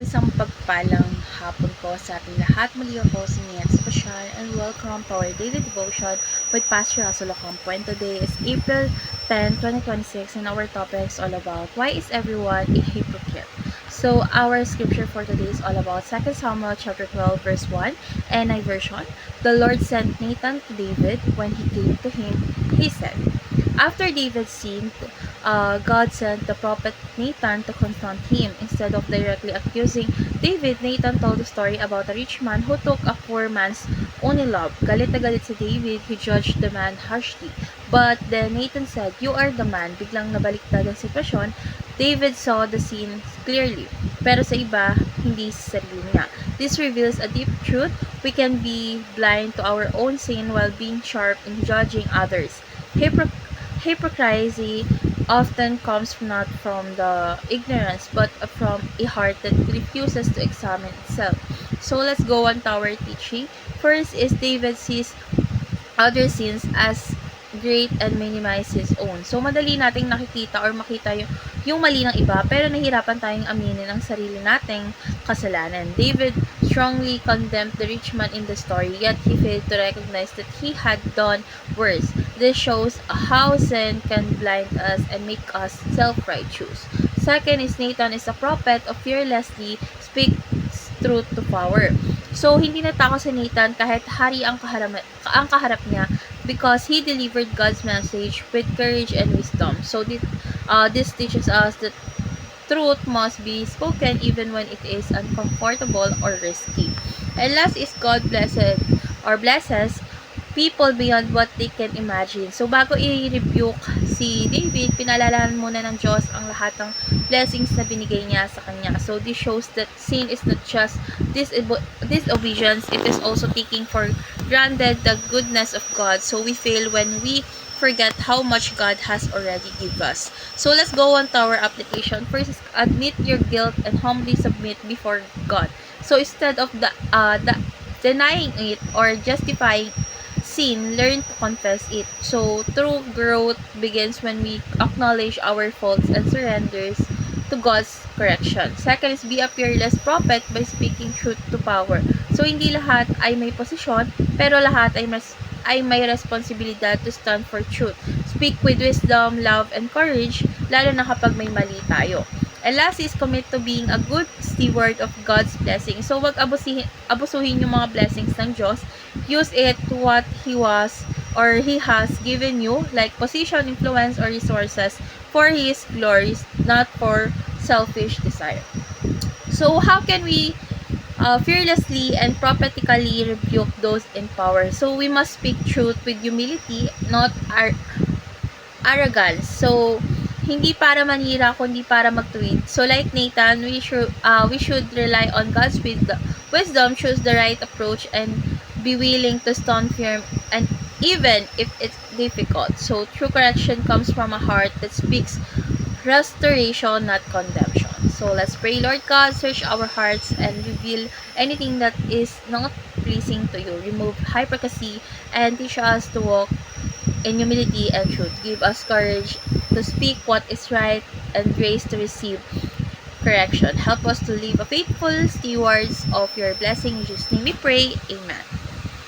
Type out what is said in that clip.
Isang pagpalang hapon po sa ating lahat. Muli ako si Nian Sebastian and welcome to our daily devotion with Pastor Russell Ocampo. And today is April 10, 2026 and our topic is all about why is everyone a hypocrite? So our scripture for today is all about 2 Samuel chapter 12 verse 1 NI version. The Lord sent Nathan to David. When he came to him, he said, after David sinned, God sent the prophet Nathan to confront him. Instead of directly accusing David, Nathan told a story about a rich man who took a poor man's only love. Galit na galit si David, he judged the man harshly. But then Nathan said, "You are the man." Biglang nabaliktad ang sitwasyon. David saw the scene clearly. Pero sa iba, hindi sa sarili niya. This reveals a deep truth. We can be blind to our own sin while being sharp in judging others. Hypocrisy often comes not from the ignorance but from a heart that refuses to examine itself. So let's go on to our teaching. First is David sees other sins as great and minimize his own. So madali nating nakikita or makita yung mali ng iba pero nahirapan tayong aminin ang sarili nating kasalanan. David strongly condemned the rich man in the story, yet he failed to recognize that he had done worse. This shows how sin can blind us and make us self-righteous. Second is Nathan is a prophet of fearlessly speaks truth to power. So, hindi natakot si Nathan kahit hari ang kaharap niya because he delivered God's message with courage and wisdom. So, this teaches us that truth must be spoken even when it is uncomfortable or risky. And last is God blesses people beyond what they can imagine. So, bago i-rebuke si David, pinalalaman muna ng Diyos ang lahat ng blessings na binigay niya sa kanya. So, this shows that sin is not just disobedience, it is also taking for granted the goodness of God. So, we fail when we forget how much God has already given us. So, let's go on to our application. First is admit your guilt and humbly submit before God. So, instead of denying it or justifying sin, learn to confess it. So, true growth begins when we acknowledge our faults and surrenders to God's correction. Second is be a fearless prophet by speaking truth to power. So, hindi lahat ay may posisyon, pero lahat ay may responsibilidad to stand for truth. Speak with wisdom, love, and courage, lalo na kapag may mali tayo. And last is commit to being a good steward of God's blessing. So, wag abusuhin yung mga blessings ng Diyos. Use it to what He has given you, like position, influence, or resources for His glory, not for selfish desire. So, how can we fearlessly and prophetically rebuke those in power? So, we must speak truth with humility, not arrogance. So, hindi para manira, kundi para magtuwid. So, like Nathan, we should rely on God's wisdom, choose the right approach, and be willing to stand firm, and even if it's difficult. So, true correction comes from a heart that speaks restoration, not condemnation. So, let's pray. Lord God, search our hearts and reveal anything that is not pleasing to you. Remove hypocrisy and teach us to walk in humility and truth. Give us courage to speak what is right and grace to receive correction. Help us to live a faithful stewards of your blessing. In Jesus' name we pray. Amen.